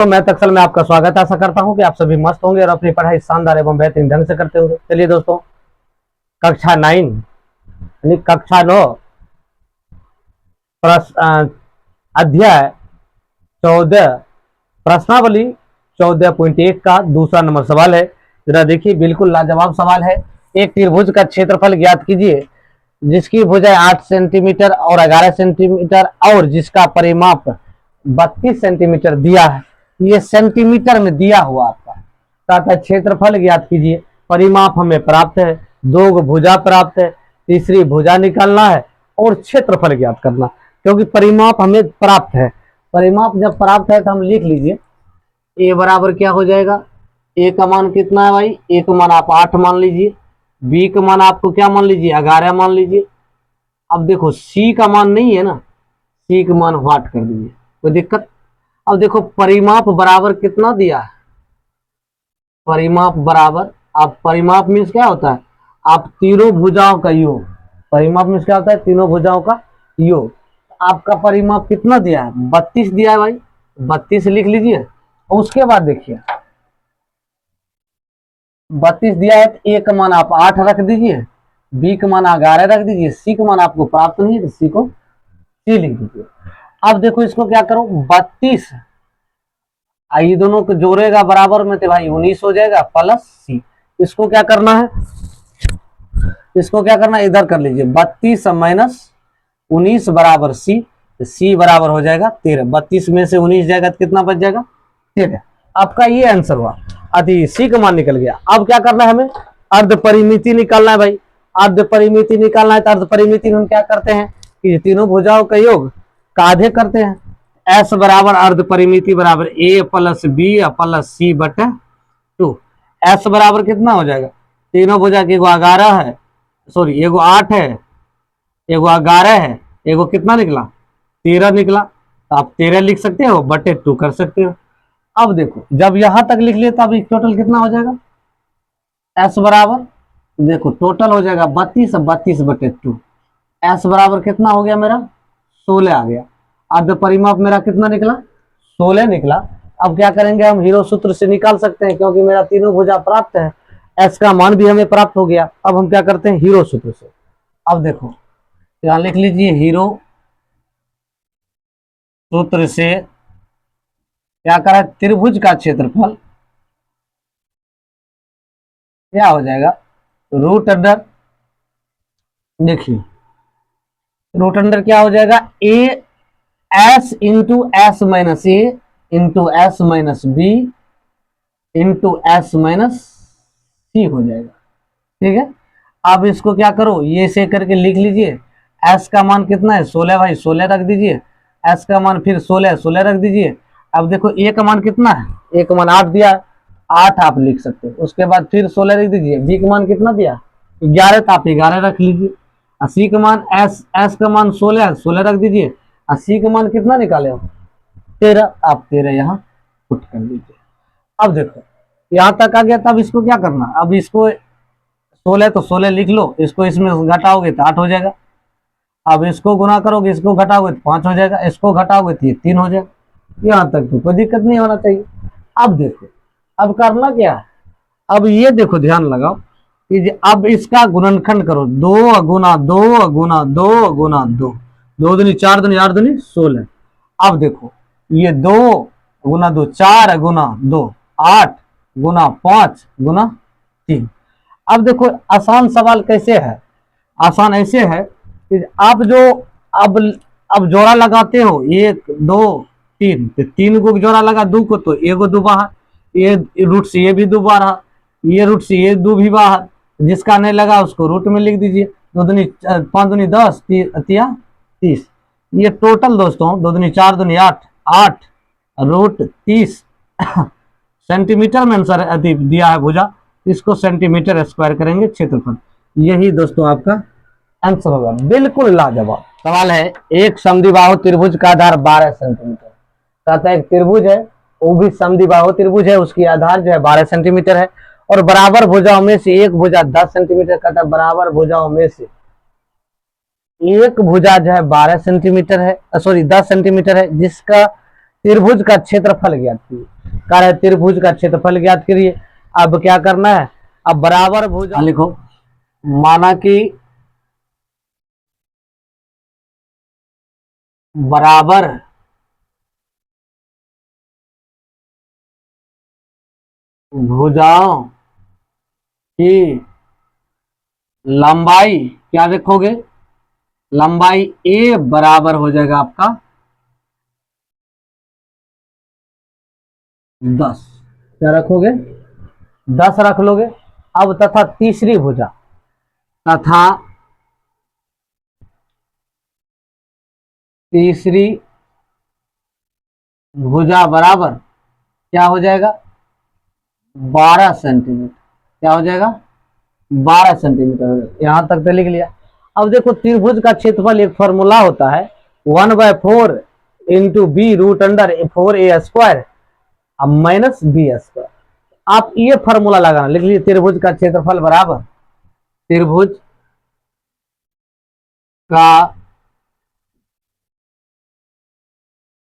तो मैं तक्सल में आपका स्वागत आशा करता हूं कि आप सभी मस्त होंगे और अपनी पढ़ाई शानदार एवं बेहतरीन ढंग से करते होंगे। चलिए दोस्तों, कक्षा 9 यानी कक्षा 9 अध्याय 14 प्रश्नावली 14.1 का दूसरा नंबर सवाल है। जरा देखिए, बिल्कुल लाजवाब सवाल है। एक त्रिभुज का क्षेत्रफल ज्ञात कीजिए जिसकी भुजाएं 8 सेंटीमीटर और 11 सेंटीमीटर और जिसका परिमाप 32 सेंटीमीटर दिया है। ये सेंटीमीटर में दिया हुआ आपका कहता है क्षेत्रफल ज्ञात कीजिए। परिमाप हमें प्राप्त है, दो भुजा प्राप्त है, तीसरी भुजा निकालना है और क्षेत्रफल ज्ञात करना, क्योंकि परिमाप हमें प्राप्त है। परिमाप जब प्राप्त है तो हम लिख लीजिए ए बराबर क्या हो जाएगा। ए का मान कितना है भाई? ए का मान आप 8 मान लीजिए, बी का मान आपको क्या मान लीजिए 11 मान लीजिए। अब देखो सी का मान नहीं है ना, सी का मान व्हाट कर दीजिए, कोई दिक्कत। अब देखो परिमाप बराबर कितना दिया है। परिमाप बराबर, आप परिमाप मीन्स क्या होता है? आप तीनों भुजाओं का योग। परिमाप मीन्स क्या होता है? तीनों भुजाओं का योग। आपका परिमाप कितना दिया है? 32 दिया है भाई, 32 लिख लीजिए। उसके बाद देखिए 32 दिया है तो ए का मान आप 8 रख दीजिए, बी का मान 11 रख दीजिए, सी का मान आपको प्राप्त नहीं है तो सी को सी लिख दीजिए। अब देखो इसको क्या करो, 32 ये दोनों को जोड़ेगा बराबर में तो भाई 19 हो जाएगा प्लस सी। इसको क्या करना है? इसको क्या करना है? इधर कर लीजिए 32 माइनस 19 बराबर सी, तो सी बराबर हो जाएगा 13। 32 में से 19 जाएगा तो कितना बच जाएगा? 13। आपका ये आंसर हुआ। अति सी का मान निकल गया। अब क्या करना है हमें? अर्ध परिमिति निकालना है भाई। अर्ध परिमिति निकालना है तो अर्ध परिमिति में हम क्या करते हैं कि तीनों भुजाओं का योग का आधे करते हैं। एस बराबर अर्ध परिमिति बराबर ए प्लस बी प्लस सी बटे 2। एस बराबर कितना हो जाएगा? तीनों भुजा के एगो 11 है, सॉरी एगो 8 है, एगो 11 है, एगो कितना निकला 13 निकला। तो आप 13 लिख सकते हो बटे 2 कर सकते हो। अब देखो जब यहां तक लिख लिया तो अब टोटल कितना हो जाएगा? एस बराबर देखो टोटल हो जाएगा 32, 32 बटे 2। एस बराबर कितना हो गया मेरा? 16 आ गया। अर्ध परिमाप मेरा कितना निकला? 16 निकला। अब क्या करेंगे हम? हीरो सूत्र से निकाल सकते हैं, क्योंकि मेरा तीनों भुजा प्राप्त है, एस का मान भी हमें प्राप्त हो गया। अब हम क्या करते हैं? हीरो सूत्र से। अब देखो यहां लिख लीजिए हीरो सूत्र से क्या करा? त्रिभुज का क्षेत्रफल क्या हो जाएगा? रूट अंडर, देखिए रूट अंडर क्या हो जाएगा? A S into S minus A into S minus B into S minus C हो जाएगा। ठीक है, अब इसको क्या करो, ये से करके लिख लीजिए। एस का मान कितना है? 16 भाई, 16 रख दीजिए। एस का मान फिर 16, 16 रख दीजिए। अब देखो ए का मान कितना है? ए का मान 8 दिया, 8 आप लिख सकते हो। उसके बाद फिर 16 रख दीजिए। बी का मान कितना दिया? 11, तो आप 11 रख लीजिए। सी का मान एस का मान 16, 16 रख दीजिए। सी का मान कितना निकाले हो? 13, आप 13 यहाँ पुट कर लीजिए। अब देखो यहां तक आ गया, तब इसको क्या करना? अब इसको 16 तो 16 लिख लो, इसको इसमें घटाओगे तो 8 हो जाएगा। अब इसको गुना करोगे, इसको घटाओगे तो 5 हो जाएगा, इसको घटाओगे तो ये 3 हो जाएगा। यहां तक तो कोई दिक्कत नहीं होना चाहिए। अब देखो अब करना क्या है? अब ये देखो ध्यान लगाओ कि अब इसका गुणनखंड करो। 2 गुना 2 गुना 2 गुना 2, 2 दूनी 4 दूनी 8 दूनी 16। अब देखो ये 2 गुना 2 4 गुना 2 8 गुना 5 गुना 3। अब देखो आसान सवाल कैसे है? आसान ऐसे है कि आप जो अब अब जोड़ा लगाते हो 1 2 3, तो 3 को जोड़ा लगा 2 को तो एगो 2 बाहर, ये रूट से ये भी 2 बाहर, ये रूट से ये 2 भी बाहर। जिसका नहीं लगा उसको रूट में लिख दीजिए। 2 दूनी 5 दूनी 10 30। ये टोटल दोस्तों 2 दूनी 4 दूनी 8, 8 रूट 30 सेंटीमीटर में आंसर दिया है भुजा, इसको सेंटीमीटर स्क्वायर करेंगे क्षेत्रफल। यही दोस्तों आपका आंसर होगा। बिल्कुल लाजवाब सवाल है। एक समद्विबाहु त्रिभुज का आधार 12 सेंटीमीटर। कहता है एक त्रिभुज है, वो भी समद्विबाहु त्रिभुज है, उसकी आधार जो है 12 सेंटीमीटर है और बराबर भुजाओं में से एक भुजा 10 सेंटीमीटर। कहता है बराबर भुजाओं में से एक भुजा जो है 12 सेंटीमीटर है, सॉरी 10 सेंटीमीटर है, जिसका त्रिभुज का क्षेत्रफल ज्ञात कीजिए। कह रहे त्रिभुज का क्षेत्रफल ज्ञात करिए। अब क्या करना है, अब बराबर भुजा लिखो। माना कि बराबर भुजाओं की लंबाई क्या देखोगे, लंबाई ए बराबर हो जाएगा आपका 10। क्या रखोगे, 10 रख लोगे। अब तथा तीसरी भुजा, तथा तीसरी भुजा बराबर क्या हो जाएगा 12 सेंटीमीटर। क्या हो जाएगा 12 सेंटीमीटर। यहां तक तो लिख लिया। अब देखो त्रिभुज का क्षेत्रफल एक फॉर्मूला होता है 1/4 into B root under 4a² अब माइनस b²। आप ये फॉर्मूला लगाना, लिख लीजिए त्रिभुज का क्षेत्रफल बराबर त्रिभुज का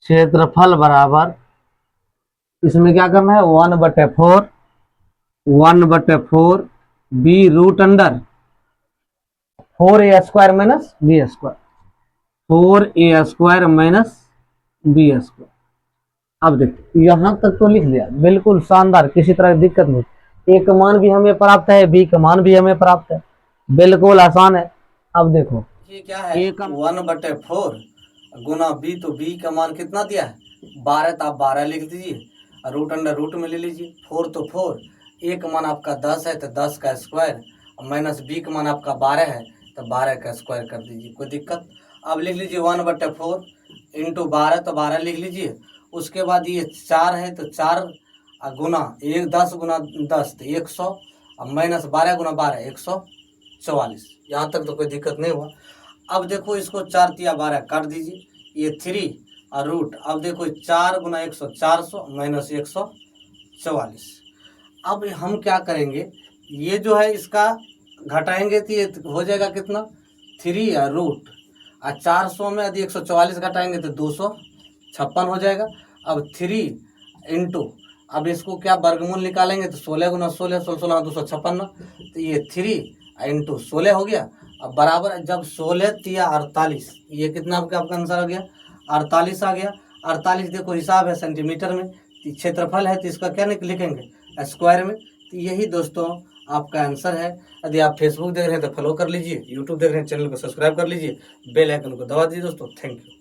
क्षेत्रफल बराबर, इसमें क्या करना है 1/4 B root under 4a² minus b², 4a² minus b²। अब देखो यहां तक तो लिख लिया, बिल्कुल शानदार, किसी तरह की दिक्कत नहीं। ए का मान भी हमें प्राप्त है, बी का मान भी हमें प्राप्त है, बिल्कुल आसान है। अब देखो ये क्या है 1/4 गुना बी, तो बी का मान कितना दिया है 12, तो आप 12 लिख दीजिए। रूट अंडर रूट में ले लीजिए, 4 तो 4, ए का मान आपका 10 है तो 10 का स्क्वायर माइनस बी का मान आपका 12 है तो 12 का स्क्वायर कर दीजिए, कोई दिक्कत। अब लिख लीजिए 1/4 इंटू 12 तो 12 लिख लीजिए। उसके बाद ये 4 है तो 4 गुना 10 गुना 10 तो 100 माइनस 12 गुना 12 144। यहाँ तक तो कोई दिक्कत नहीं हुआ। अब देखो इसको 4 तिया 12 काट दीजिए, ये 3 और रूट। अब देखो 4 गुना 100 400 माइनस 144। अब हम क्या करेंगे, ये जो है इसका घटाएंगे तो ये हो जाएगा कितना 3 और रूट, और 400 में यदि 144 घटाएंगे तो 256 हो जाएगा। अब 3 इंटू, अब इसको क्या वर्गमूल निकालेंगे तो 16 गुना 16 16 256, तो ये 3 इंटू 16 हो गया। अब बराबर जब 16 तिया 48, ये कितना आपका आंसर आ गया 48 आ गया। 48 देखो हिसाब है सेंटीमीटर में, क्षेत्रफल है तो इसका क्या लिखेंगे स्क्वायर में। तो यही दोस्तों आपका आंसर है। यदि आप फेसबुक देख रहे हैं तो फॉलो कर लीजिए, यूट्यूब देख रहे हैं चैनल को सब्सक्राइब कर लीजिए, बेल आइकन को दबा दीजिए दोस्तों। Thank you.